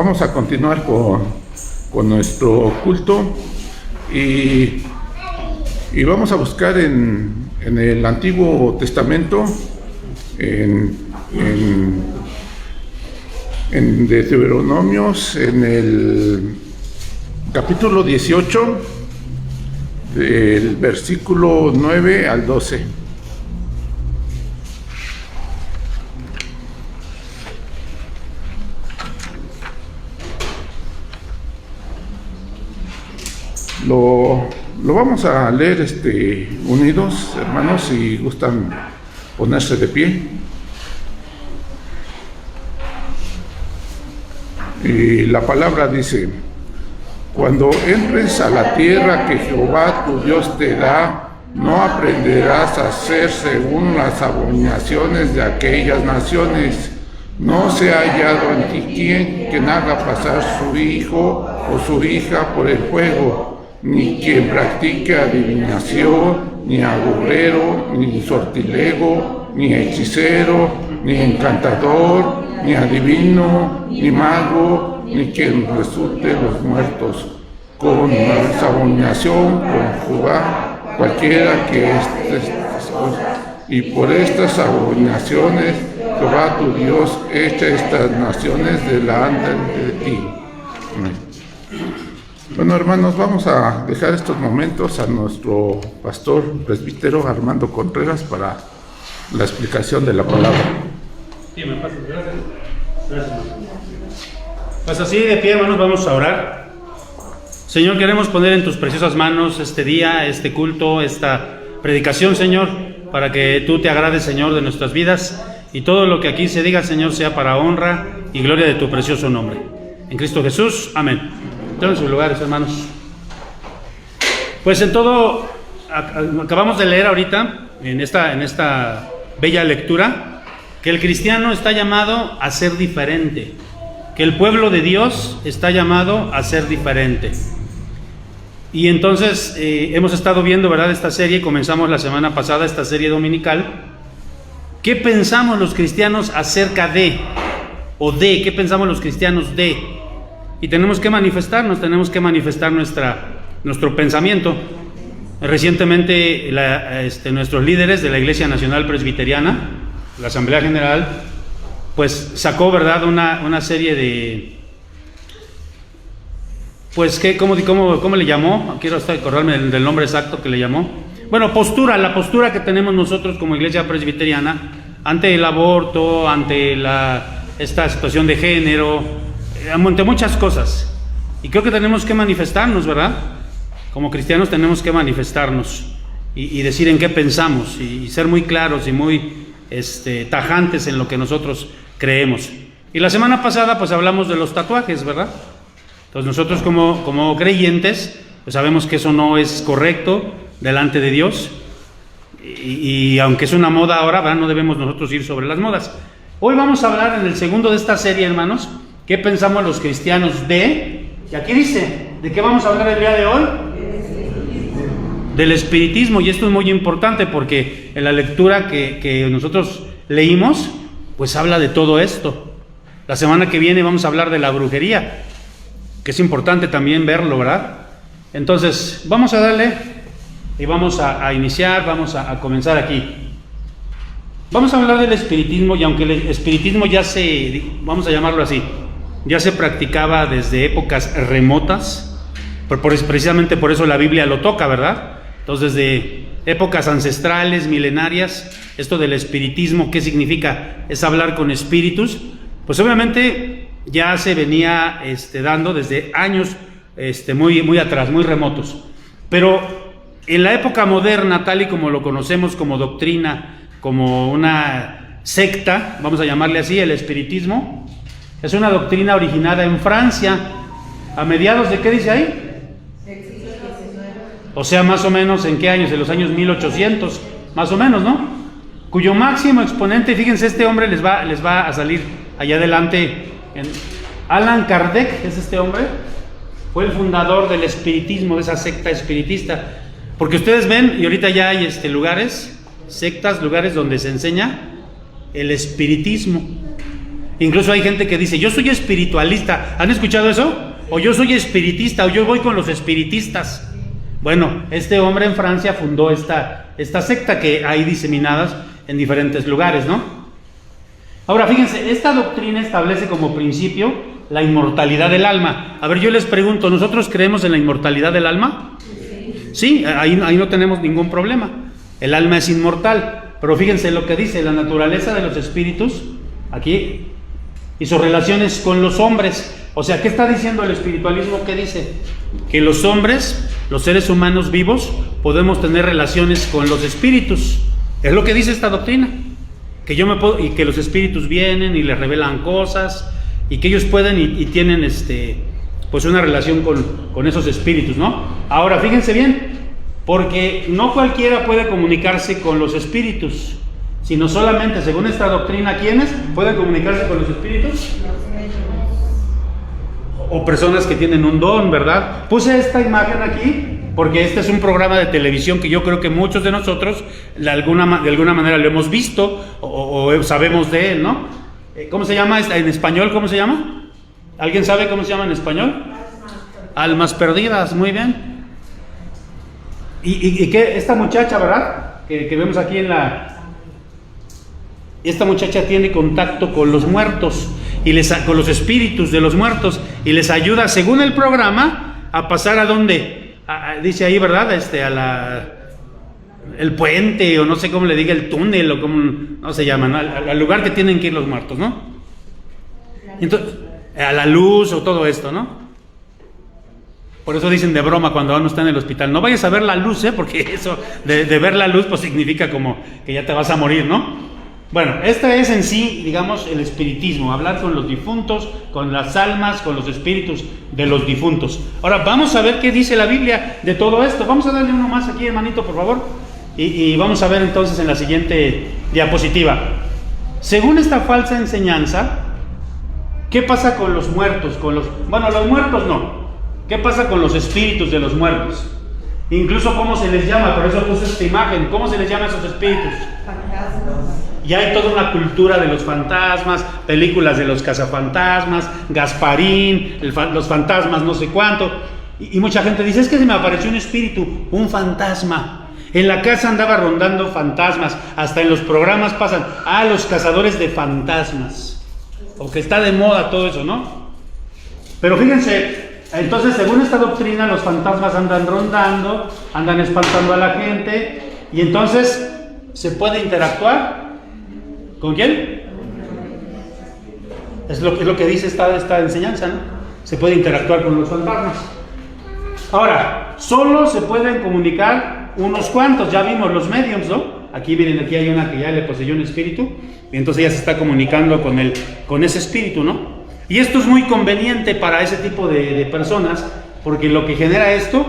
vamos a continuar con nuestro culto y vamos a buscar en el Antiguo Testamento, en Deuteronomios, en el capítulo 18, del versículo 9 al 12. Lo vamos a leer unidos, hermanos, si gustan ponerse de pie. Y la palabra dice: cuando entres a la tierra que Jehová tu Dios te da, no aprenderás a hacer según las abominaciones de aquellas naciones. No se ha hallado en ti quien haga pasar su hijo o su hija por el fuego, ni quien practique adivinación, ni agorero, ni sortilego, ni hechicero, ni encantador, ni adivino, ni mago, ni quien resulte los muertos. Con esa abominación conjuga cualquiera que y por estas abominaciones Jehová tu Dios echa estas naciones delante de ti. Amén. Bueno, hermanos, vamos a dejar estos momentos a nuestro pastor presbítero Armando Contreras para la explicación de la palabra. Sí, me pasas, gracias. Gracias. Pues así de pie, hermanos, vamos a orar. Señor, queremos poner en tus preciosas manos este día, este culto, esta predicación, Señor, para que tú te agrades, Señor, de nuestras vidas, y todo lo que aquí se diga, Señor, sea para honra y gloria de tu precioso nombre. En Cristo Jesús, amén. Tomen sus lugares, hermanos. Pues en todo, acabamos de leer ahorita, en esta bella lectura, que el cristiano está llamado a ser diferente, que el pueblo de Dios está llamado a ser diferente. Y entonces hemos estado viendo, ¿verdad?, esta serie. Comenzamos la semana pasada esta serie dominical. ¿Qué pensamos los cristianos acerca de, qué pensamos los cristianos de? Y tenemos que manifestar nuestro pensamiento. Recientemente nuestros líderes de la Iglesia Nacional Presbiteriana, la Asamblea General, pues sacó, ¿verdad?, una serie de, pues, ¿cómo le llamó? Quiero acordarme del nombre exacto que le llamó. Bueno, la postura que tenemos nosotros como Iglesia Presbiteriana ante el aborto, ante esta situación de género, ante muchas cosas. Y creo que tenemos que manifestarnos, ¿verdad? Como cristianos tenemos que manifestarnos y decir en qué pensamos y ser muy claros y muy tajantes en lo que nosotros creemos. Y la semana pasada pues hablamos de los tatuajes, ¿verdad? Entonces nosotros como creyentes pues sabemos que eso no es correcto delante de Dios y aunque es una moda ahora, ¿verdad?, no debemos nosotros ir sobre las modas. Hoy vamos a hablar en el segundo de esta serie, hermanos, ¿qué pensamos los cristianos de? Y aquí dice, ¿de qué vamos a hablar el día de hoy? Del espiritismo. Y esto es muy importante porque en la lectura que nosotros leímos, pues habla de todo esto. La semana que viene vamos a hablar de la brujería, que es importante también verlo, ¿verdad? Entonces, vamos a darle y vamos a iniciar, vamos a comenzar aquí. Vamos a hablar del espiritismo, y aunque el espiritismo vamos a llamarlo así, ya se practicaba desde épocas remotas, precisamente por eso la Biblia lo toca, ¿verdad? Entonces, desde épocas ancestrales, milenarias, esto del espiritismo, ¿qué significa? Es hablar con espíritus. Pues obviamente ya se venía dando desde años muy atrás, muy remotos. Pero en la época moderna, tal y como lo conocemos como doctrina, como una secta, vamos a llamarle así, el espiritismo, es una doctrina originada en Francia, a mediados de, ¿qué dice ahí? O sea, más o menos, ¿en qué años? En los años 1800, más o menos, ¿no? Cuyo máximo exponente, fíjense, este hombre les va a salir allá adelante, Allan Kardec, es este hombre, fue el fundador del espiritismo, de esa secta espiritista, porque ustedes ven, y ahorita ya hay lugares, sectas, lugares donde se enseña el espiritismo. Incluso hay gente que dice, yo soy espiritualista. ¿Han escuchado eso? O yo soy espiritista, o yo voy con los espiritistas. Bueno, este hombre en Francia fundó esta secta que hay diseminadas en diferentes lugares, ¿no? Ahora, fíjense, esta doctrina establece como principio la inmortalidad del alma. A ver, yo les pregunto, ¿nosotros creemos en la inmortalidad del alma? Sí, ahí no tenemos ningún problema. El alma es inmortal. Pero fíjense lo que dice la naturaleza de los espíritus aquí y sus relaciones con los hombres. O sea, ¿qué está diciendo el espiritualismo? ¿Qué dice? Que los hombres, los seres humanos vivos, podemos tener relaciones con los espíritus. Es lo que dice esta doctrina. Que yo me puedo, y que los espíritus vienen y les revelan cosas, y que ellos pueden y tienen pues una relación con esos espíritus, ¿no? Ahora, fíjense bien, porque no cualquiera puede comunicarse con los espíritus, sino solamente, según esta doctrina, ¿quiénes pueden comunicarse con los espíritus? O personas que tienen un don, ¿verdad? Puse esta imagen aquí porque este es un programa de televisión que yo creo que muchos de nosotros de alguna manera lo hemos visto o sabemos de él, ¿no? ¿Cómo se llama en español? ¿Cómo se llama? ¿Alguien sabe cómo se llama en español? Almas perdidas, muy bien. Y que esta muchacha, ¿verdad? Que vemos aquí esta muchacha tiene contacto con los muertos con los espíritus de los muertos y les ayuda, según el programa, a pasar a dónde, dice ahí, ¿verdad? El puente, o no sé cómo le diga, el túnel, o como no se llama, ¿no? Al lugar que tienen que ir los muertos, ¿no? Entonces, a la luz o todo esto, ¿no? Por eso dicen de broma cuando uno está en el hospital, no vayas a ver la luz, porque eso de ver la luz pues significa como que ya te vas a morir, ¿no? Bueno, este es en sí, digamos, el espiritismo, hablar con los difuntos, con las almas, con los espíritus de los difuntos. Ahora, vamos a ver qué dice la Biblia de todo esto. Vamos a darle uno más aquí, hermanito, por favor. Y vamos a ver entonces en la siguiente diapositiva. Según esta falsa enseñanza, ¿qué pasa con los muertos? Bueno, los muertos no. ¿Qué pasa con los espíritus de los muertos? Incluso cómo se les llama, por eso puse esta imagen. ¿Cómo se les llama a esos espíritus? Fantasmas. Ya hay toda una cultura de los fantasmas, películas de los cazafantasmas, Gasparín, los fantasmas no sé cuánto. Y mucha gente dice, es que se me apareció un espíritu, un fantasma. En la casa andaba rondando fantasmas, hasta en los programas pasan, los cazadores de fantasmas. O que está de moda todo eso, ¿no? Pero fíjense, entonces según esta doctrina los fantasmas andan rondando, andan espantando a la gente, y entonces se puede interactuar. ¿Con quién? Es lo que dice esta enseñanza, ¿no? Se puede interactuar con los fantasmas. Ahora, solo se pueden comunicar unos cuantos, ya vimos los mediums, ¿no? Aquí miren, aquí hay una que ya le poseyó un espíritu, y entonces ella se está comunicando con ese espíritu, ¿no? Y esto es muy conveniente para ese tipo de personas, porque lo que genera esto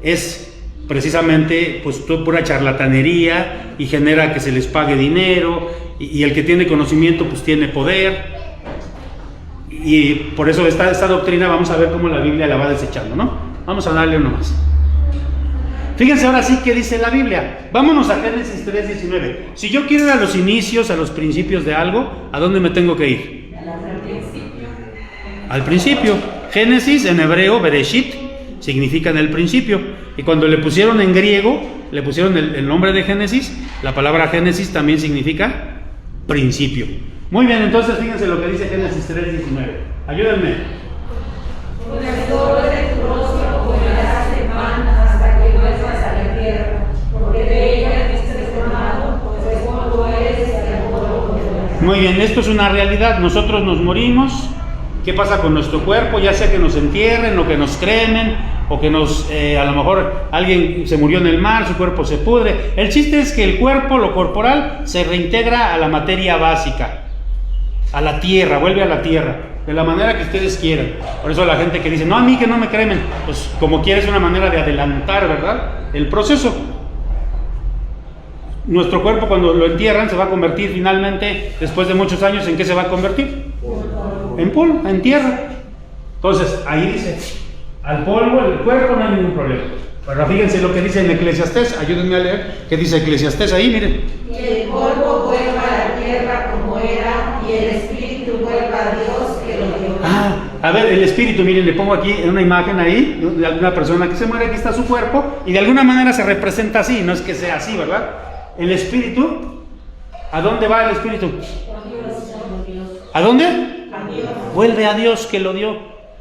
es precisamente pues pura charlatanería y genera que se les pague dinero y el que tiene conocimiento pues tiene poder y por eso esta doctrina vamos a ver cómo la Biblia la va desechando, ¿no? Vamos a darle uno más. Fíjense ahora sí que dice la Biblia. Vámonos a Génesis 3:19. Si yo quiero ir a los inicios, a los principios de algo, ¿a dónde me tengo que ir? Al principio. Génesis en hebreo, Bereshit, significa en el principio. Y cuando le pusieron en griego, le pusieron el nombre de Génesis, la palabra Génesis también significa principio. Muy bien, entonces fíjense lo que dice Génesis 3:19. Ayúdenme. Muy bien, esto es una realidad. Nosotros nos morimos. ¿Qué pasa con nuestro cuerpo? Ya sea que nos entierren o que nos cremen o que a lo mejor alguien se murió en el mar, su cuerpo se pudre. El chiste es que el cuerpo, lo corporal, se reintegra a la materia básica, a la tierra, vuelve a la tierra, de la manera que ustedes quieran. Por eso la gente que dice, no, a mí que no me cremen, pues como quiera es una manera de adelantar, ¿verdad?, el proceso. Nuestro cuerpo cuando lo entierran se va a convertir finalmente, después de muchos años, ¿en qué se va a convertir? En polvo, en tierra. Entonces, ahí dice, al polvo, el cuerpo, no hay ningún problema. Pero fíjense lo que dice en Eclesiastés, ayúdenme a leer, ¿qué dice Eclesiastés ahí? Miren. Y el polvo vuelva a la tierra como era, y el espíritu vuelva A ver, el espíritu, miren, le pongo aquí una imagen ahí de alguna persona que se muere, aquí está su cuerpo, y de alguna manera se representa así, no es que sea así, ¿verdad? El espíritu, ¿a dónde va el espíritu? ¿A dónde? A Dios. Vuelve a Dios que lo dio.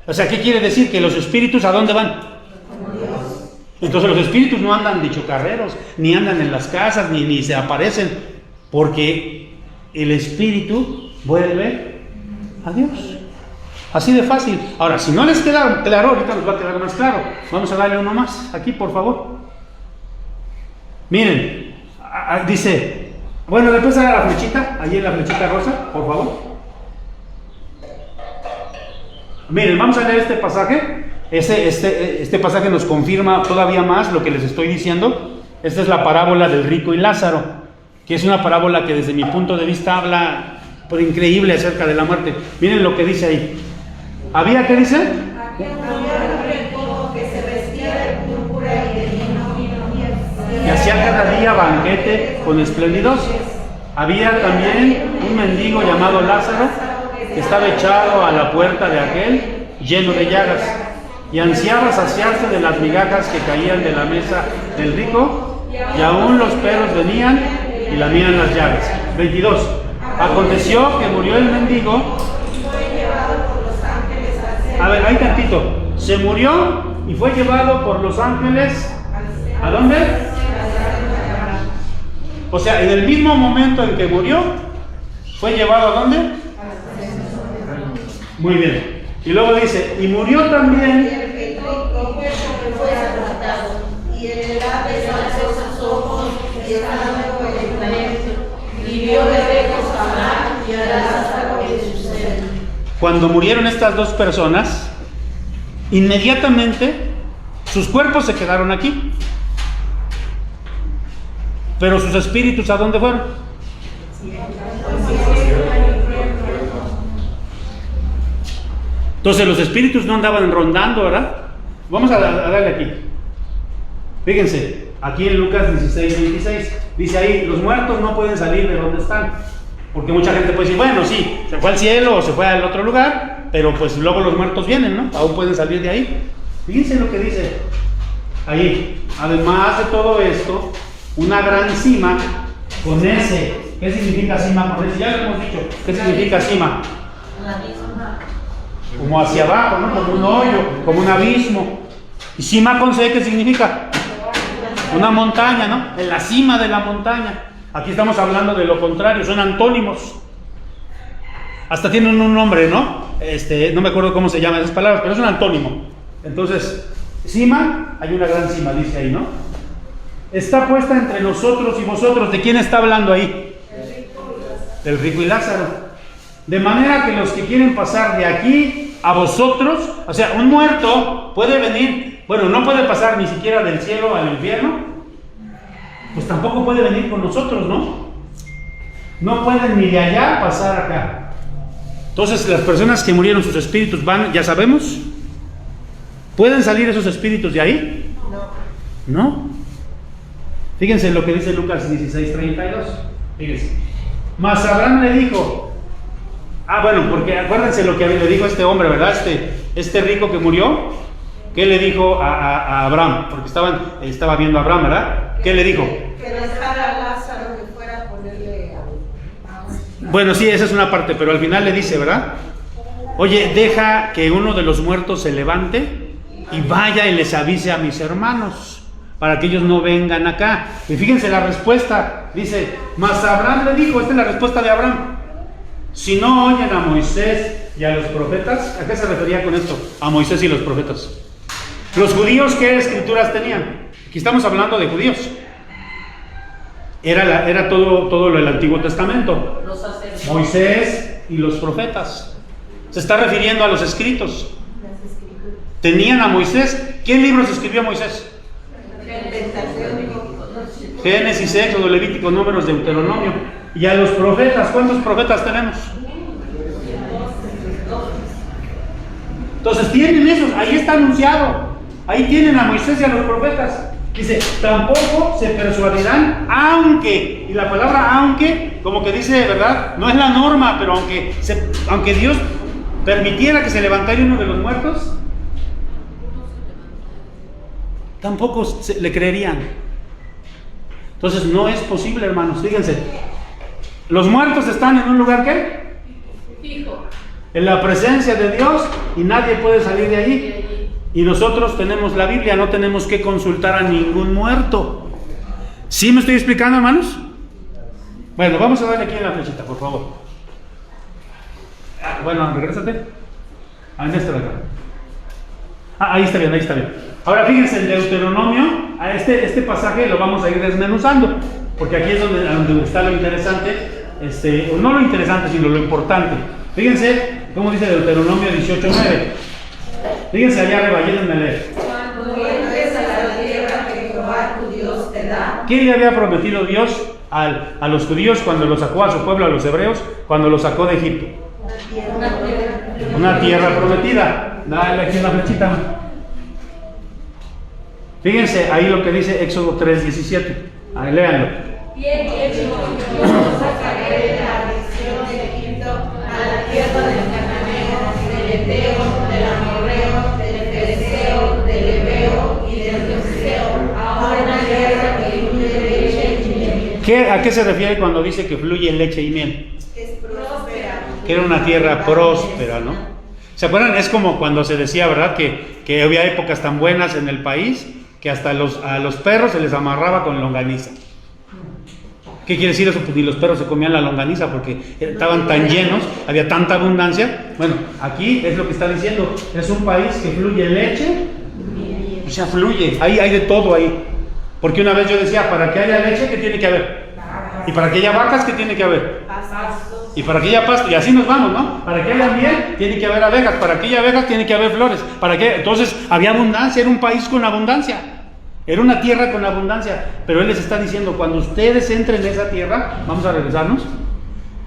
O sea, ¿qué quiere decir? Que los espíritus, ¿a dónde van? A Dios. Entonces los espíritus no andan de chocarreros, ni andan en las casas, ni se aparecen, porque el espíritu vuelve a Dios. Así de fácil. Ahora, si no les queda claro, ahorita nos va a quedar más claro. Vamos a darle uno más, aquí por favor. Miren, dice, bueno, después a la flechita, allí en la flechita rosa, por favor. Miren, vamos a leer este pasaje. Este pasaje nos confirma todavía más lo que les estoy diciendo. Esta es la parábola del rico y Lázaro, que es una parábola que desde mi punto de vista habla por increíble acerca de la muerte. Miren lo que dice ahí. ¿Había qué dice? Que se vestía de púrpura y de lino, que hacía cada día banquete con esplendidez. Había también un mendigo llamado Lázaro, que estaba echado a la puerta de aquel, lleno de llagas, y ansiaba saciarse de las migajas que caían de la mesa del rico, y aún los perros venían y lamían las llagas. 22. Aconteció que murió el mendigo. A ver, ahí tantito. Se murió y fue llevado por los ángeles. ¿A dónde? O sea, en el mismo momento en que murió, fue llevado ¿a dónde? Muy bien. Y luego dice, y murió también. y el edad desalzó sus ojos y estando en el planeta, y vio de lejos a Abraham y a Lázaro en su seno. Cuando murieron estas dos personas, inmediatamente sus cuerpos se quedaron aquí. Pero sus espíritus, ¿a dónde fueron? Entonces los espíritus no andaban rondando, ¿verdad? Vamos a darle aquí. Fíjense, aquí en Lucas 16:26, dice ahí, los muertos no pueden salir de donde están. Porque mucha gente puede decir, bueno, sí, se fue al cielo o se fue al otro lugar, pero pues luego los muertos vienen, ¿no? Aún pueden salir de ahí. Fíjense lo que dice ahí. Además de todo esto, una gran cima con ese. ¿Qué significa cima con ese? Ya lo hemos dicho. ¿Qué significa cima? Como hacia abajo, ¿no? Como un hoyo, como un abismo. ¿Y cima con C qué significa? Una montaña, ¿no? En la cima de la montaña. Aquí estamos hablando de lo contrario, son antónimos. Hasta tienen un nombre, ¿no? No me acuerdo cómo se llaman esas palabras, pero es un antónimo. Entonces, cima, hay una gran cima, dice ahí, ¿no? Está puesta entre nosotros y vosotros. ¿De quién está hablando ahí? Del rico y Lázaro. De manera que los que quieren pasar de aquí a vosotros, o sea, un muerto puede venir, bueno, no puede pasar ni siquiera del cielo al infierno, pues tampoco puede venir con nosotros, ¿no? No pueden ni de allá pasar acá. Entonces, las personas que murieron, sus espíritus van, ya sabemos. ¿Pueden salir esos espíritus de ahí? No. Fíjense lo que dice Lucas 16:32. Fíjense. Mas Abraham le dijo, bueno, porque acuérdense lo que le dijo este hombre, ¿verdad? Este rico que murió, ¿qué le dijo a Abraham? Porque estaba viendo a Abraham, ¿verdad? ¿Qué le dijo? Que dejara a Lázaro que fuera a ponerle Bueno, sí, esa es una parte, pero al final le dice, ¿verdad? Oye, deja que uno de los muertos se levante y vaya y les avise a mis hermanos, para que ellos no vengan acá. Y fíjense la respuesta, dice, mas Abraham le dijo, esta es la respuesta de Abraham, si no oyen a Moisés y a los profetas. ¿A qué se refería con esto? A Moisés y los profetas. Los judíos, ¿qué escrituras tenían? Aquí estamos hablando de judíos. Era todo lo del Antiguo Testamento. Moisés y los profetas. Se está refiriendo a los escritos. Tenían a Moisés. ¿Qué libros escribió Moisés? Génesis, Éxodo, Levítico, Números, Deuteronomio. Y a los profetas, ¿cuántos profetas tenemos? Entonces tienen esos, ahí está anunciado. Ahí tienen a Moisés y a los profetas. Dice, tampoco se persuadirán, aunque, y la palabra aunque, como que dice, ¿verdad? No es la norma, pero aunque Dios permitiera que se levantara uno de los muertos, tampoco le creerían. Entonces no es posible, hermanos. Fíjense, los muertos están en un lugar ¿qué? Fijo. En la presencia de Dios, y nadie puede salir de allí. Y nosotros tenemos la Biblia, no tenemos que consultar a ningún muerto. ¿Sí me estoy explicando, hermanos? Bueno, vamos a darle aquí en la flechita, por favor. Bueno, regrésate. En este de acá. Ahí está bien, ahí está bien. Ahora fíjense, en Deuteronomio, a este pasaje lo vamos a ir desmenuzando, porque aquí es donde está lo interesante, o no lo interesante, sino lo importante. Fíjense cómo dice Deuteronomio 18:9. Fíjense allá arriba, ayúdenme a leer. Cuando entres a la tierra que Jehová tu Dios te da. ¿Qué le había prometido Dios a los judíos cuando los sacó a su pueblo, a los hebreos, cuando los sacó de Egipto? Una tierra prometida. Dale aquí una flechita. Fíjense ahí lo que dice Éxodo 3:17. Ahí léanlo. Y he hecho yo los sacaré de la aflicción de Egipto a la tierra del cananeo, del eteo, del amorreo, del fereceo, del heveo y del jebuseo, a una tierra que fluye leche y miel. ¿A qué se refiere cuando dice que fluye leche y miel? Es próspera. Que era una tierra próspera, ¿no? ¿Se acuerdan? Es como cuando se decía, ¿verdad? Que había épocas tan buenas en el país que hasta a los perros se les amarraba con longaniza. ¿Qué quiere decir eso? Pues ni los perros se comían la longaniza porque estaban tan llenos, había tanta abundancia. Bueno, aquí es lo que está diciendo, es un país que fluye leche, o sea, fluye, ahí hay de todo ahí. Porque una vez yo decía, para que haya leche, ¿qué tiene que haber? Y para que haya vacas, ¿qué tiene que haber? Y para que haya pasto, y así nos vamos, ¿no? Para que haya miel, tiene que haber abejas, para que haya abejas, tiene que haber flores, entonces había abundancia, era un país con abundancia, era una tierra con abundancia, pero Él les está diciendo, cuando ustedes entren en esa tierra, vamos a regresarnos,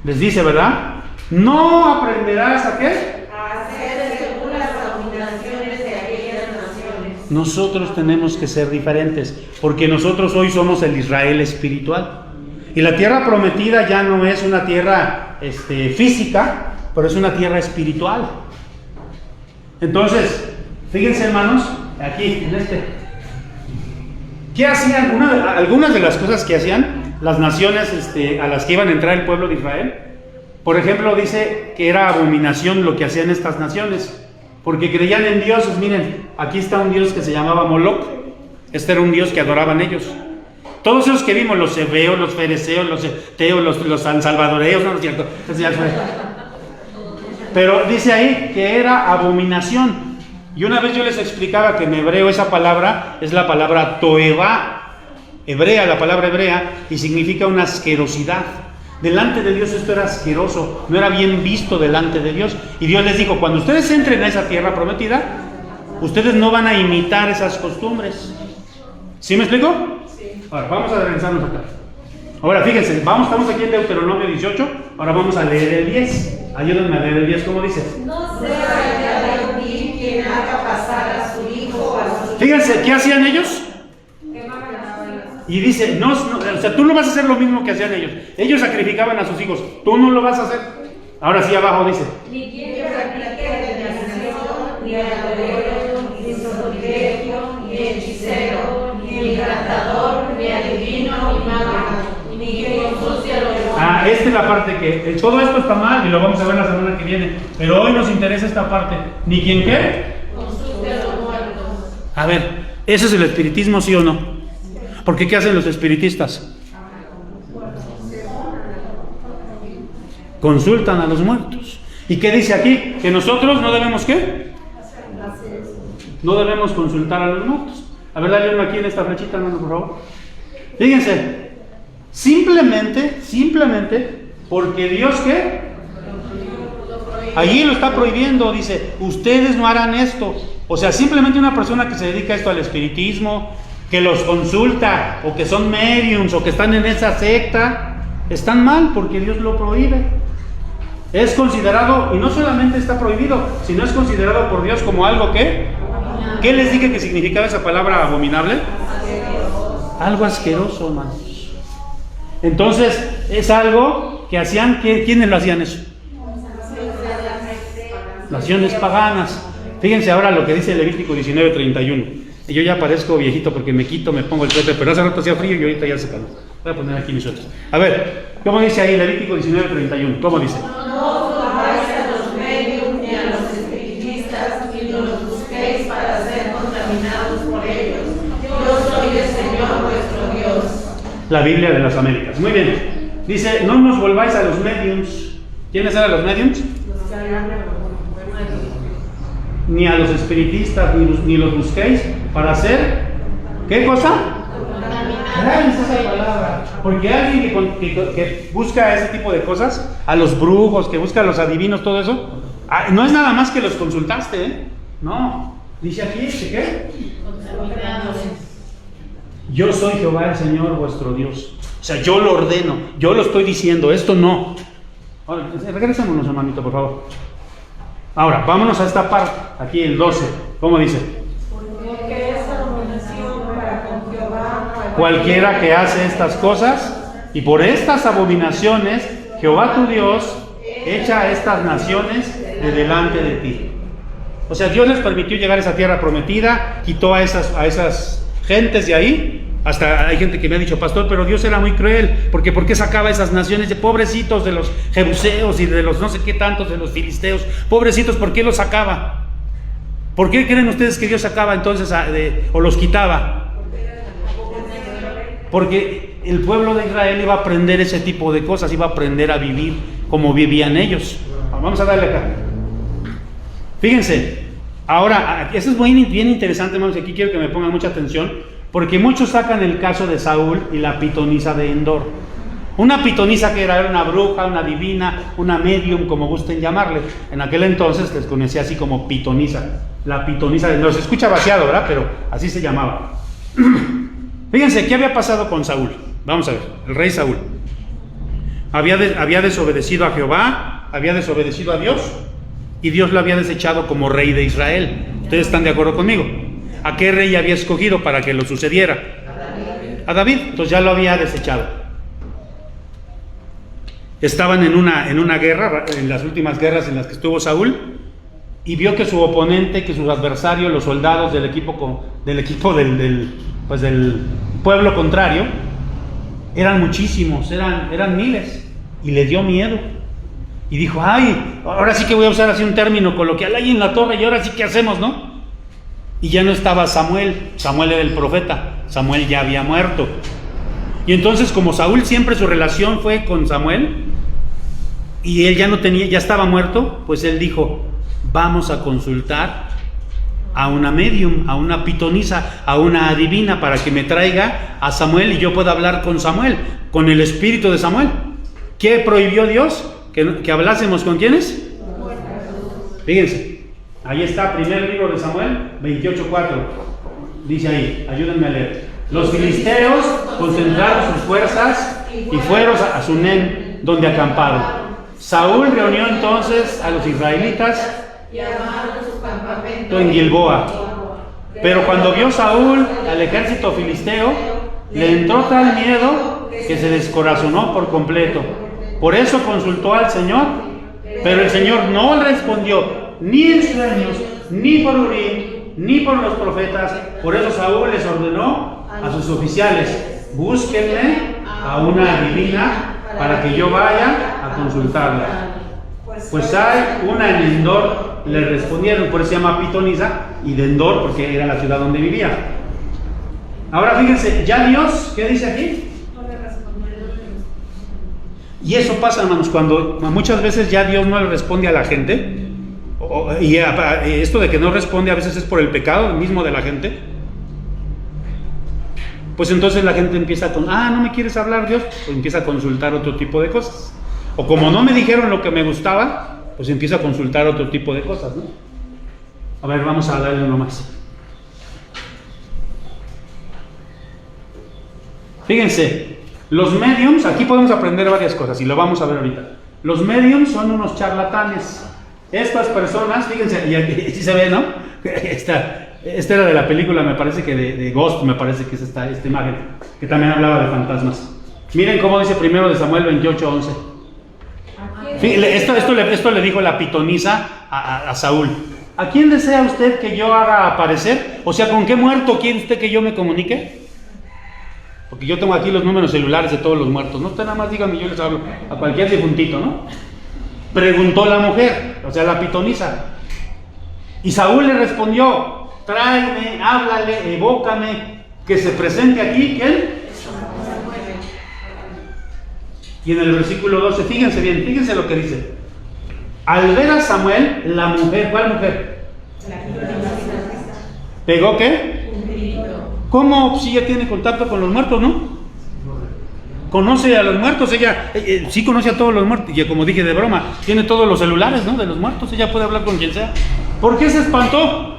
les dice, ¿verdad? No aprenderás ¿a qué? A hacer según las abominaciones de aquellas naciones. Nosotros tenemos que ser diferentes, porque nosotros hoy somos el Israel espiritual. Y la tierra prometida ya no es una tierra física, pero es una tierra espiritual. Entonces, fíjense, hermanos, aquí en ¿qué hacían? Algunas de las cosas que hacían las naciones a las que iban a entrar el pueblo de Israel. Por ejemplo, dice que era abominación lo que hacían estas naciones, porque creían en dioses. Miren, aquí está un dios que se llamaba Moloch. Este era un dios que adoraban ellos. Todos esos que vimos, los heveos, los fereceos, los eteos, los salvadoreos, no es cierto. Pero dice ahí que era abominación. Y una vez yo les explicaba que en hebreo esa palabra es la palabra toeva, hebrea, la palabra hebrea, y significa una asquerosidad. Delante de Dios esto era asqueroso, no era bien visto delante de Dios. Y Dios les dijo, cuando ustedes entren a esa tierra prometida, ustedes no van a imitar esas costumbres. ¿Sí me explico? Ahora, vamos a regresarnos acá. Ahora, fíjense, estamos aquí en Deuteronomio 18, ahora vamos a leer el 10. Ayúdenme a leer el 10, ¿cómo dice? No sea de ti quien haga pasar a su hijo o a su... Fíjense, ¿qué hacían ellos? Y dice, o sea, tú no vas a hacer lo mismo que hacían ellos. Ellos sacrificaban a sus hijos, tú no lo vas a hacer. Ahora sí, abajo dice. Ni quien practique adivinación, ni agorero, ni sortilegio, ni hechicero, ni encantador, ni adivino, ni mago, ni quien ensucia lo demás. Esta es la parte que todo esto está mal y lo vamos a ver la semana que viene. Pero hoy nos interesa esta parte. ¿Ni quien qué? Consulte a los muertos. A ver, ¿ese es el espiritismo, sí o no? Porque ¿qué hacen los espiritistas? Consultan a los muertos. ¿Y qué dice aquí? Que nosotros no debemos ¿qué? No debemos consultar a los muertos. A ver, dale uno aquí en esta flechita, hermano, por favor. Fíjense, simplemente, porque Dios ¿qué? Allí lo está prohibiendo, dice, ustedes no harán esto. O sea, simplemente una persona que se dedica a esto, al espiritismo, que los consulta, o que son mediums, o que están en esa secta, están mal porque Dios lo prohíbe. Es considerado, y no solamente está prohibido, sino es considerado por Dios como algo que... ¿Qué les dije que significaba esa palabra abominable? Algo asqueroso, hermanos. Entonces, es algo que hacían, ¿quiénes lo hacían eso? naciones paganas. Fíjense ahora lo que dice Levítico 19:31. Y yo ya parezco viejito porque me quito, me pongo el suéter, pero hace rato hacía frío y ahorita ya hace calor. Voy a poner aquí mis suéteres. A ver, ¿cómo dice ahí Levítico 19:31? ¿Cómo dice? No volváis a los medios ni a los espiritistas, ni los busquéis para ser contaminados por ellos. Yo soy el Señor vuestro Dios. La Biblia de las Américas. Muy bien. Dice, no nos volváis a los mediums. ¿Quiénes eran los mediums? Ni a los espiritistas, ni los busquéis para hacer, ¿qué cosa? Gran es esa palabra. Porque alguien que busca ese tipo de cosas, a los brujos, que busca a los adivinos, todo eso, no es nada más que los consultaste, ¿eh? No. Dice aquí, ¿qué? Yo soy Jehová el Señor vuestro Dios. O sea, yo lo ordeno, yo lo estoy diciendo, esto no. Ahora, regresémonos, hermanito, por favor. Ahora, vámonos a esta parte, aquí el 12. ¿Cómo dice? Porque es abominación para con Jehová Cualquiera que hace estas cosas, y por estas abominaciones, Jehová tu Dios echa a estas naciones de delante de ti. O sea, Dios les permitió llegar a esa tierra prometida, quitó a esas gentes de ahí. Hasta hay gente que me ha dicho, pastor, pero Dios era muy cruel, porque ¿por qué sacaba a esas naciones de pobrecitos de los jebuseos y de los no sé qué tantos de los filisteos? Pobrecitos, ¿por qué los sacaba? ¿Por qué creen ustedes que Dios sacaba entonces o los quitaba? Porque el pueblo de Israel iba a aprender ese tipo de cosas, iba a aprender a vivir como vivían ellos. Vamos a darle acá. Fíjense, ahora, esto es bien interesante, hermanos, aquí quiero que me pongan mucha atención. Porque muchos sacan el caso de Saúl y la pitonisa de Endor. Una pitonisa que era una bruja, una divina, una medium, como gusten llamarle. En aquel entonces les conocía así como pitonisa. La pitonisa de Endor. Se escucha vaciado, ¿verdad? Pero así se llamaba. Fíjense, ¿qué había pasado con Saúl? Vamos a ver, el rey Saúl. Había desobedecido a Jehová, había desobedecido a Dios, y Dios lo había desechado como rey de Israel. ¿Ustedes están de acuerdo conmigo? ¿A qué rey había escogido para que lo sucediera? A David. Entonces ya lo había desechado. Estaban en una guerra, en las últimas guerras en las que estuvo Saúl, y vio que su oponente, que sus adversarios, los soldados del equipo del pueblo contrario, eran muchísimos, eran miles, y le dio miedo. Y dijo, ay, ahora sí que voy a usar así un término coloquial, ahí en la torre, y ahora sí que hacemos, ¿no? Y ya no estaba Samuel era el profeta, Samuel ya había muerto. Y entonces, como Saúl siempre su relación fue con Samuel, y él ya estaba muerto, pues él dijo, vamos a consultar a una medium, a una pitonisa, a una adivina, para que me traiga a Samuel y yo pueda hablar con Samuel, con el espíritu de Samuel. ¿Qué prohibió Dios? Que hablásemos con ¿quiénes? Fíjense. Ahí está, primer libro de Samuel, 28:4. Dice ahí, ayúdenme a leer. Los filisteos concentraron sus fuerzas y fueron a Sunem, donde acamparon. Saúl reunió entonces a los israelitas y armaron su campamento en Gilboa. Pero cuando vio Saúl al ejército filisteo, le entró tal miedo que se descorazonó por completo. Por eso consultó al Señor, pero el Señor no le respondió, ni en sueños, ni por Urim, ni por los profetas. Por eso Saúl les ordenó a sus oficiales, búsquenme a una adivina para que yo vaya a consultarla. Pues hay una en Endor, le respondieron, por eso se llama pitonisa, y de Endor porque era la ciudad donde vivía. Ahora fíjense, ya Dios, ¿qué dice aquí? Y eso pasa, hermanos, cuando muchas veces ya Dios no le responde a la gente. Y esto de que no responde a veces es por el pecado mismo de la gente. Pues entonces la gente empieza con, no me quieres hablar, Dios, pues empieza a consultar otro tipo de cosas. O como no me dijeron lo que me gustaba, pues empieza a consultar otro tipo de cosas, ¿no? A ver, vamos a darle uno más. Fíjense, los mediums, aquí podemos aprender varias cosas y lo vamos a ver ahorita. Los mediums son unos charlatanes. Estas personas, fíjense, y aquí sí se ve, ¿no? Esta era de la película, me parece que de Ghost, me parece que es esta imagen, que también hablaba de fantasmas. Miren cómo dice primero de Samuel 28:11. Esto le dijo la pitonisa a Saúl. ¿A quién desea usted que yo haga aparecer? O sea, ¿con qué muerto quiere usted que yo me comunique? Porque yo tengo aquí los números celulares de todos los muertos. No, usted nada más dígame, yo les hablo a cualquier difuntito, ¿no? Preguntó la mujer, o sea, la pitonisa. Y Saúl le respondió: tráeme, háblale, evócame, que se presente aquí, ¿quién? Y en el versículo 12, fíjense bien, fíjense lo que dice. Al ver a Samuel, la mujer, ¿cuál mujer? ¿Pegó qué? ¿Cómo? Si ella tiene contacto con los muertos, ¿no? Conoce a los muertos, ella sí conoce a todos los muertos, y como dije de broma, tiene todos los celulares, ¿no? De los muertos, ella puede hablar con quien sea. ¿Por qué se espantó?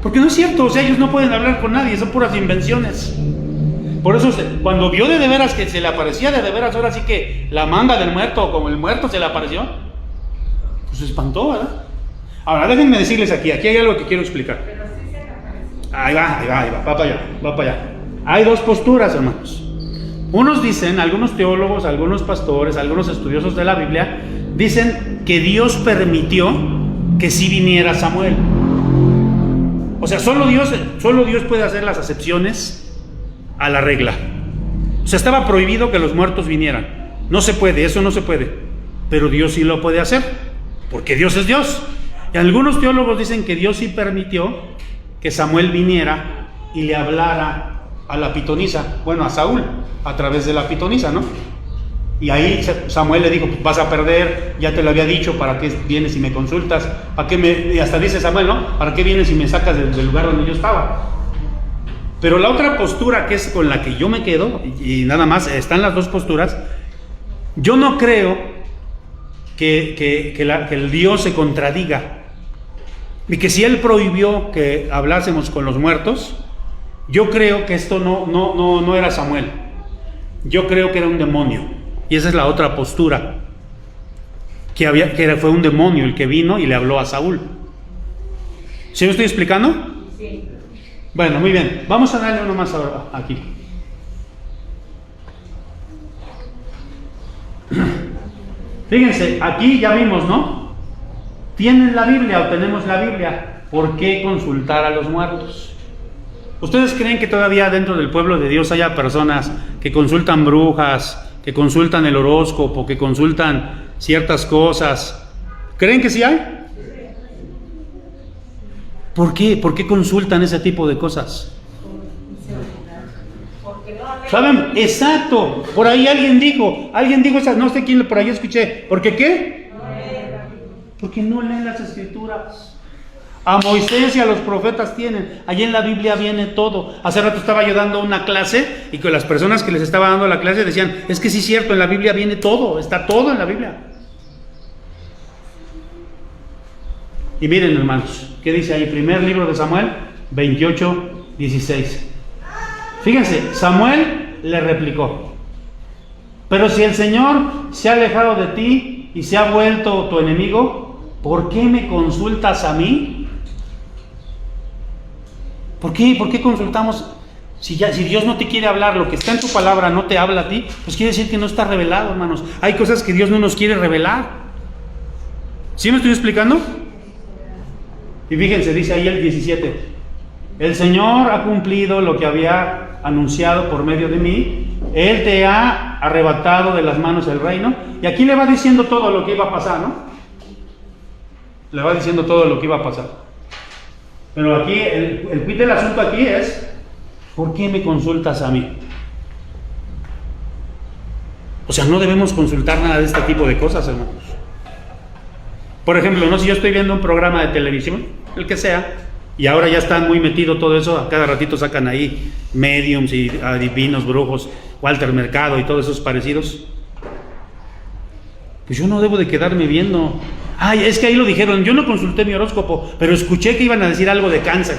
Porque no es cierto, o sea, ellos no pueden hablar con nadie, son puras invenciones. Por eso, cuando vio de veras que se le aparecía de veras, ahora sí que la manga del muerto, o como el muerto se le apareció, pues se espantó, ¿verdad? Ahora, déjenme decirles aquí hay algo que quiero explicar. Ahí va, va para allá. Hay dos posturas, hermanos. Unos dicen, algunos teólogos, algunos pastores, algunos estudiosos de la Biblia, dicen que Dios permitió que sí viniera Samuel. O sea, solo Dios puede hacer las excepciones a la regla. O sea, estaba prohibido que los muertos vinieran. No se puede, eso no se puede. Pero Dios sí lo puede hacer, porque Dios es Dios. Y algunos teólogos dicen que Dios sí permitió que Samuel viniera y le hablara a la pitonisa, bueno, a Saúl, a través de la pitonisa, ¿no? Y ahí Samuel le dijo: pues vas a perder, ya te lo había dicho, ¿para qué vienes y me consultas? ¿Para qué y hasta dice Samuel, ¿no? ¿Para qué vienes y me sacas del lugar donde yo estaba? Pero la otra postura, que es con la que yo me quedo, y nada más, están las dos posturas. Yo no creo que el Dios se contradiga, y que si Él prohibió que hablásemos con los muertos, yo creo que esto no era Samuel. Yo creo que era un demonio. Y esa es la otra postura, que fue un demonio el que vino y le habló a Saúl. ¿Sí me estoy explicando? Sí. Bueno, muy bien. Vamos a darle uno más ahora, aquí. Fíjense, aquí ya vimos, ¿no? ¿Tienen la Biblia o tenemos la Biblia? ¿Por qué consultar a los muertos? ¿Ustedes creen que todavía dentro del pueblo de Dios haya personas que consultan brujas, que consultan el horóscopo, que consultan ciertas cosas? ¿Creen que sí hay? ¿Por qué? ¿Por qué consultan ese tipo de cosas? ¿Saben? Exacto. Por ahí alguien dijo esas, no sé quién, por ahí escuché. ¿Por qué qué? Porque no leen las escrituras. A Moisés y a los profetas tienen. Allí en la Biblia viene todo. Hace rato estaba yo dando una clase y con las personas que les estaba dando la clase decían: es que sí es cierto, en la Biblia viene todo, está todo en la Biblia. Y miren, hermanos, ¿qué dice ahí? Primer libro de Samuel 28:16. Fíjense, Samuel le replicó: pero si el Señor se ha alejado de ti y se ha vuelto tu enemigo, ¿por qué me consultas a mí? ¿Por qué consultamos? Si Dios no te quiere hablar, lo que está en tu palabra no te habla a ti, pues quiere decir que no está revelado, hermanos. Hay cosas que Dios no nos quiere revelar. ¿Sí me estoy explicando? Y fíjense, dice ahí el 17: el Señor ha cumplido lo que había anunciado por medio de mí. Él te ha arrebatado de las manos del reino. Y aquí le va diciendo todo lo que iba a pasar, ¿no? Le va diciendo todo lo que iba a pasar. Pero aquí, el quid del asunto aquí es: ¿por qué me consultas a mí? O sea, no debemos consultar nada de este tipo de cosas, hermanos. Por ejemplo, ¿no? Si yo estoy viendo un programa de televisión, el que sea, y ahora ya está muy metido todo eso, a cada ratito sacan ahí mediums y adivinos, brujos, Walter Mercado y todos esos parecidos. Pues yo no debo de quedarme viendo. Ay, es que ahí lo dijeron, yo no consulté mi horóscopo, pero escuché que iban a decir algo de cáncer.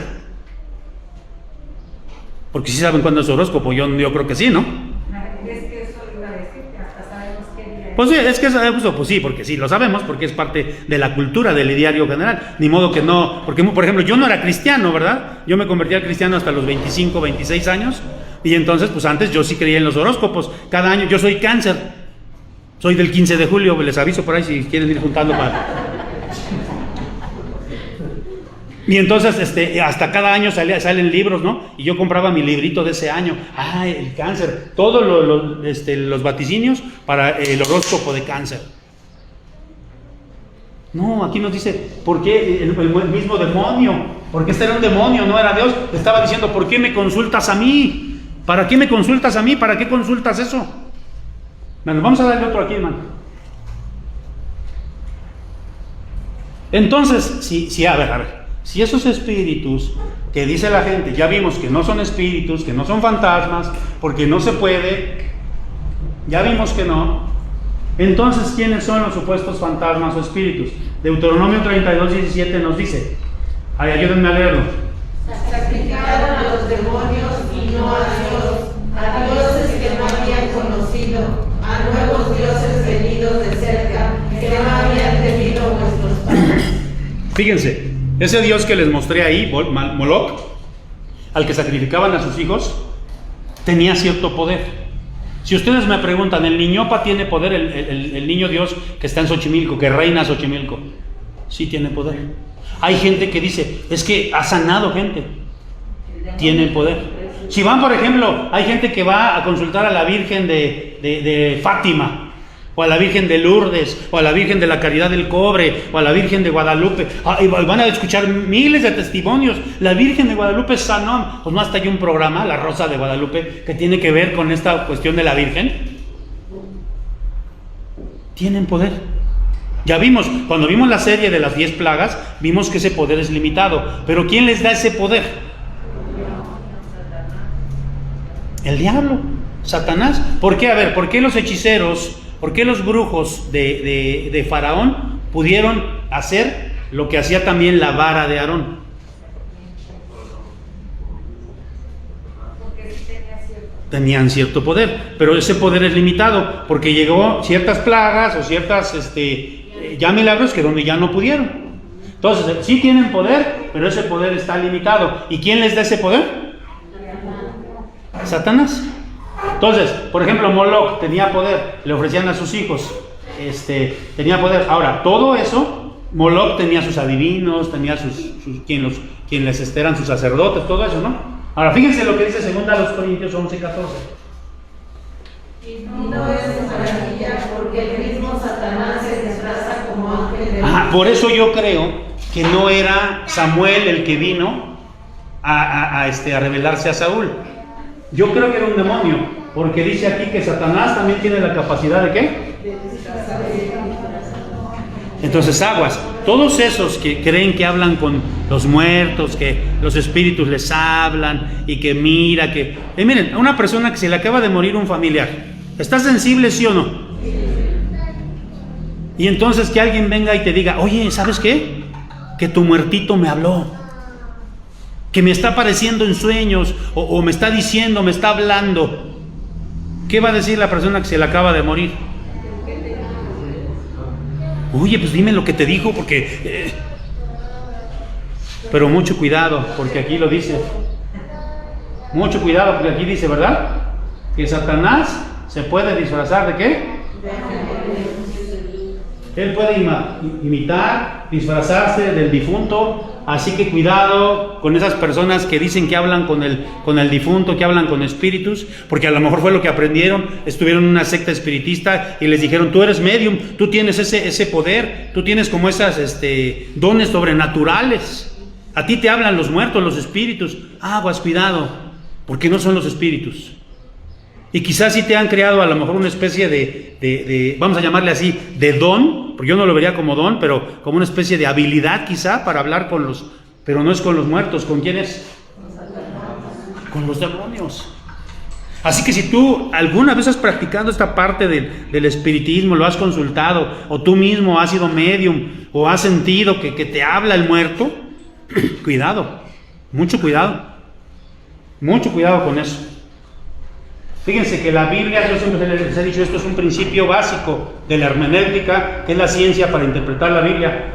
Porque sí saben cuándo es su horóscopo, yo creo que sí, ¿no? Es que eso iba a decir, que hasta sabemos qué día. Pues sí, es que eso, pues sí, porque sí, lo sabemos, porque es parte de la cultura del diario general. Ni modo que no, porque por ejemplo, yo no era cristiano, ¿verdad? Yo me convertí al cristiano hasta los 25, 26 años. Y entonces, pues antes yo sí creía en los horóscopos. Cada año, yo soy Cáncer. Soy del 15 de julio, les aviso por ahí si quieren ir juntando para... Y entonces, hasta cada año salen libros, ¿no? Y yo compraba mi librito de ese año. Ah, el Cáncer. Todos los vaticinios para el horóscopo de Cáncer. No, aquí nos dice, ¿por qué el mismo demonio? Porque este era un demonio, no era Dios. Le estaba diciendo, ¿por qué me consultas a mí? ¿Para qué me consultas a mí? ¿Para qué consultas eso? Bueno, vamos a darle otro aquí, hermano. Entonces, a ver. Si esos espíritus que dice la gente, ya vimos que no son espíritus, que no son fantasmas, porque no se puede, ya vimos que no. Entonces, ¿quiénes son los supuestos fantasmas o espíritus? Deuteronomio 32:17 nos dice, ayúdenme a leerlo. Sacrificaron a los demonios y no a dioses que no habían conocido, a nuevos dioses venidos de cerca, que no habían tenido vuestros padres. Fíjense, ese Dios que les mostré ahí, Moloch, al que sacrificaban a sus hijos, tenía cierto poder. Si ustedes me preguntan, ¿el niñopa tiene poder? El niño Dios que está en Xochimilco, que reina Xochimilco, sí tiene poder. Hay gente que dice, es que ha sanado gente, tiene poder. Si van, por ejemplo, hay gente que va a consultar a la Virgen de Fátima, o a la Virgen de Lourdes, o a la Virgen de la Caridad del Cobre, o a la Virgen de Guadalupe, y van a escuchar miles de testimonios. La Virgen de Guadalupe sanó. Pues no, hasta hay un programa, La Rosa de Guadalupe, que tiene que ver con esta cuestión de la Virgen. Tienen poder. Ya vimos, cuando vimos la serie de las 10 plagas, vimos que ese poder es limitado. Pero ¿quién les da ese poder? El diablo, Satanás. ¿Por qué? A ver, ¿por qué los hechiceros, por qué los brujos de Faraón pudieron hacer lo que hacía también la vara de Aarón? Tenían cierto poder, pero ese poder es limitado, porque llegó ciertas plagas o ciertas ya milagros que donde ya no pudieron. Entonces, sí tienen poder, pero ese poder está limitado. ¿Y quién les da ese poder? Satanás. Entonces, por ejemplo, Moloch tenía poder, le ofrecían a sus hijos, tenía poder. Ahora, todo eso, Moloch tenía sus adivinos, tenía quienes eran sus sacerdotes, todo eso, ¿no? Ahora, fíjense lo que dice 2 Corintios 11:14. Y no es maravilla, porque el mismo Satanás se disfraza como ángel de luz. Por eso yo creo que no era Samuel el que vino a revelarse a Saúl. Yo creo que era un demonio, porque dice aquí que Satanás también tiene la capacidad ¿de qué? Entonces, aguas, todos esos que creen que hablan con los muertos, que los espíritus les hablan y que mira, que... miren, a una persona que se le acaba de morir un familiar, ¿está sensible, sí o no? Y entonces que alguien venga y te diga, oye, ¿sabes qué? Que tu muertito me habló, que me está apareciendo en sueños, o me está diciendo, me está hablando. ¿Qué va a decir la persona que se le acaba de morir? Oye, pues dime lo que te dijo, porque... Pero mucho cuidado, porque aquí lo dice. Mucho cuidado, porque aquí dice, ¿verdad? Que Satanás se puede disfrazar ¿de qué? Él puede imitar, disfrazarse del difunto. Así que cuidado con esas personas que dicen que hablan con el difunto, que hablan con espíritus, porque a lo mejor fue lo que aprendieron, estuvieron en una secta espiritista y les dijeron, tú eres medium, tú tienes ese poder, tú tienes como esas dones sobrenaturales, a ti te hablan los muertos, los espíritus. Aguas, cuidado, porque no son los espíritus. Y quizás sí te han creado a lo mejor una especie de vamos a llamarle así, de don, porque yo no lo vería como don, pero como una especie de habilidad quizá para hablar con los, pero no es con los muertos. ¿Con quién es? Con los demonios. Así que si tú alguna vez has practicado esta parte del espiritismo, lo has consultado, o tú mismo has sido medium, o has sentido que te habla el muerto, cuidado, mucho cuidado con eso. Fíjense que la Biblia, yo siempre les he dicho, esto es un principio básico de la hermenéutica, que es la ciencia para interpretar la Biblia.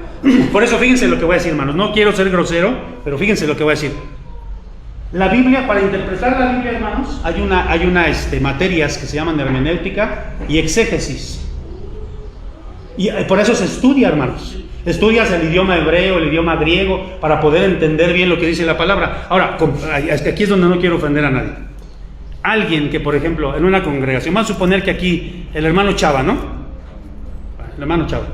Por eso fíjense lo que voy a decir, hermanos, no quiero ser grosero, pero fíjense lo que voy a decir. La Biblia, para interpretar la Biblia, hermanos, hay una materias que se llaman hermenéutica y exégesis. Y por eso se estudia, hermanos. Estudias el idioma hebreo, el idioma griego, para poder entender bien lo que dice la palabra. Ahora, aquí es donde no quiero ofender a nadie. Alguien que, por ejemplo, en una congregación, vamos a suponer que aquí el hermano Chava, ¿no? El hermano Chava.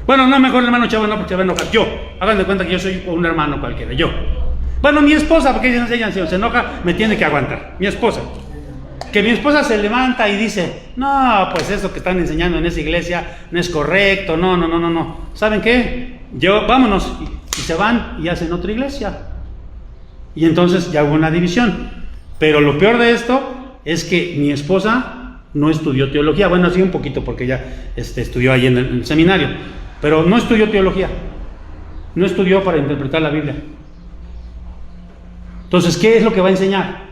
Bueno, no, mejor el hermano Chava no, porque se va a enojar. Yo, hagan de cuenta que yo soy un hermano cualquiera, yo. Bueno, mi esposa, porque ella se enoja, me tiene que aguantar. Mi esposa. Que mi esposa se levanta y dice, no, pues eso que están enseñando en esa iglesia no es correcto, no. ¿Saben qué? Vámonos. Y se van y hacen otra iglesia. Y entonces ya hubo una división. Pero lo peor de esto es que mi esposa no estudió teología. Bueno, sí un poquito porque ella estudió ahí en el seminario. Pero no estudió teología. No estudió para interpretar la Biblia. Entonces, ¿qué es lo que va a enseñar?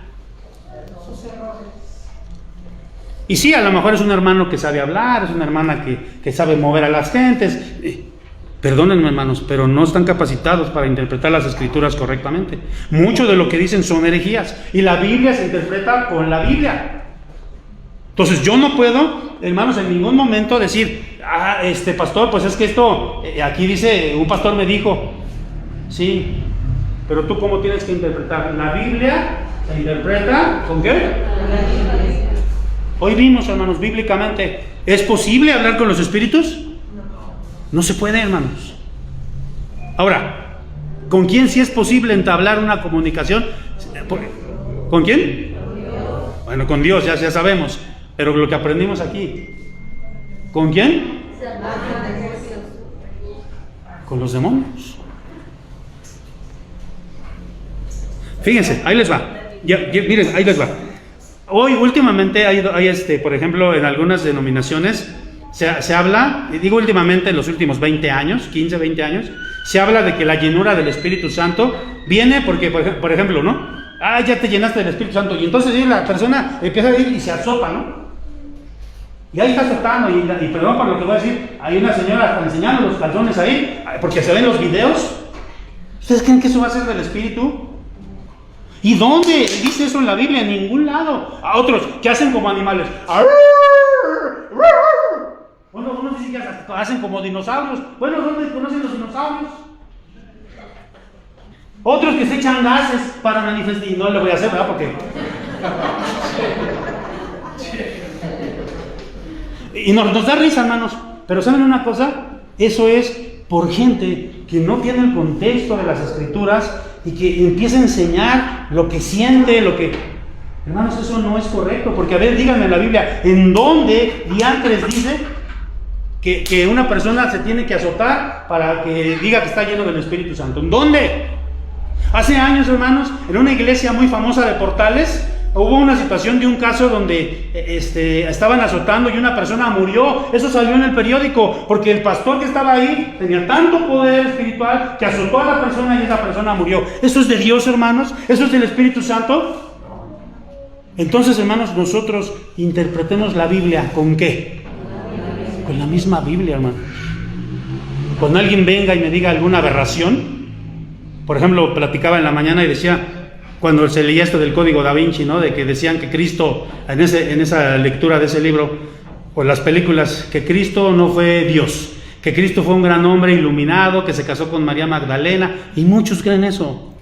Y sí, a lo mejor es un hermano que sabe hablar, es una hermana que sabe mover a las gentes. Perdónenme, hermanos, pero no están capacitados para interpretar las escrituras correctamente. Mucho de lo que dicen son herejías. Y la Biblia se interpreta con la Biblia. Entonces yo no puedo, hermanos, en ningún momento decir, pastor, pues es que esto, aquí dice, un pastor me dijo, sí, pero tú cómo tienes que interpretar. La Biblia se interpreta ¿con qué? Hoy vimos, hermanos, bíblicamente, ¿es posible hablar con los espíritus? No se puede, hermanos. Ahora, ¿con quién sí es posible entablar una comunicación? ¿Con quién? Bueno, con Dios, ya sabemos. Pero lo que aprendimos aquí, ¿con quién? Con los demonios. Fíjense, ahí les va. Miren, ahí les va. Hoy, últimamente, hay por ejemplo, en algunas denominaciones, se habla, y digo últimamente, en los últimos 20 años, 15, 20 años, se habla de que la llenura del Espíritu Santo viene porque, por ejemplo, ¿no? Ya te llenaste del Espíritu Santo, y entonces la persona empieza a ir y se azopa, ¿no? Y ahí está azotando, y perdón por lo que voy a decir, hay una señora enseñando los calzones ahí, porque se ven los videos. ¿Ustedes creen que eso va a ser del Espíritu? ¿Y dónde dice eso en la Biblia? En ningún lado. A otros que hacen como animales. Bueno, unos dicen que hacen como dinosaurios. Bueno, ¿dónde conocen los dinosaurios? Otros que se echan gases para manifestar. Y no le voy a hacer, ¿verdad? Porque... Y nos da risa, hermanos. Pero ¿saben una cosa? Eso es por gente que no tiene el contexto de las Escrituras y que empieza a enseñar lo que siente, Hermanos, eso no es correcto, porque a ver, díganme en la Biblia, ¿en dónde diantres dice que una persona se tiene que azotar para que diga que está lleno del Espíritu Santo? ¿En dónde? Hace años, hermanos, en una iglesia muy famosa de Portales, hubo una situación de un caso donde estaban azotando y una persona murió. Eso salió en el periódico, porque el pastor que estaba ahí tenía tanto poder espiritual que azotó a la persona y esa persona murió. ¿Eso es de Dios, hermanos? ¿Eso es del Espíritu Santo? Entonces, hermanos, nosotros interpretemos la Biblia ¿con qué? Con la misma Biblia, hermanos. Cuando alguien venga y me diga alguna aberración, por ejemplo, platicaba en la mañana y decía, cuando se leía esto del Código Da Vinci, ¿no? De que decían que Cristo, en esa lectura de ese libro, o las películas, que Cristo no fue Dios, que Cristo fue un gran hombre iluminado, que se casó con María Magdalena, y muchos creen eso.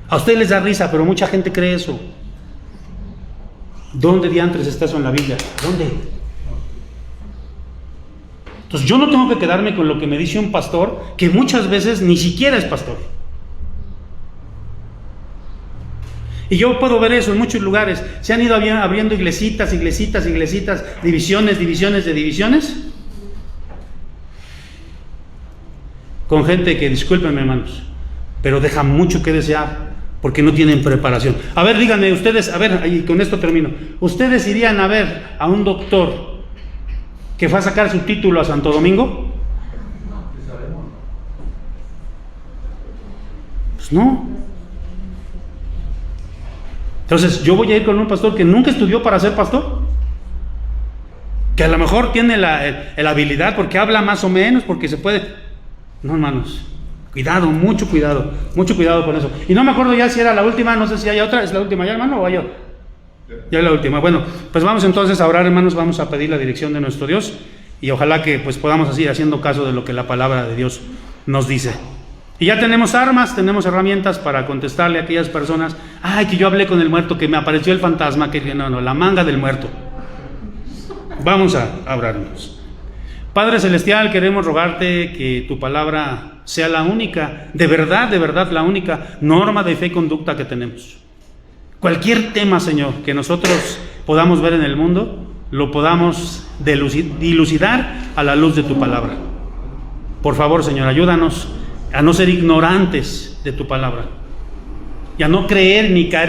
A ustedes les da risa, pero mucha gente cree eso. ¿Dónde diantres está eso en la Biblia? ¿Dónde? Entonces yo no tengo que quedarme con lo que me dice un pastor, que muchas veces ni siquiera es pastor. Y yo puedo ver eso en muchos lugares. Se han ido abriendo iglesitas, divisiones de divisiones. Con gente que, discúlpenme, hermanos, pero deja mucho que desear, porque no tienen preparación. A ver, díganme ustedes, y con esto termino. ¿Ustedes irían a ver a un doctor que fue a sacar su título a Santo Domingo? Pues no. Entonces, ¿yo voy a ir con un pastor que nunca estudió para ser pastor? Que a lo mejor tiene la habilidad porque habla más o menos, porque se puede... No, hermanos. Cuidado, mucho cuidado con eso. Y no me acuerdo ya si era la última, no sé si hay otra, ¿es la última ya, hermano, o hay otra? Ya es la última. Bueno, pues vamos entonces a orar, hermanos, vamos a pedir la dirección de nuestro Dios y ojalá que pues podamos así haciendo caso de lo que la palabra de Dios nos dice. Y ya tenemos armas, tenemos herramientas para contestarle a aquellas personas, ay, que yo hablé con el muerto, que me apareció el fantasma, que no, la manga del muerto. Vamos a orarnos. Padre Celestial, queremos rogarte que tu palabra sea la única, de verdad, la única norma de fe y conducta que tenemos. Cualquier tema, Señor, que nosotros podamos ver en el mundo, lo podamos dilucidar a la luz de tu palabra. Por favor, Señor, ayúdanos a no ser ignorantes de tu palabra y a no creer ni caer en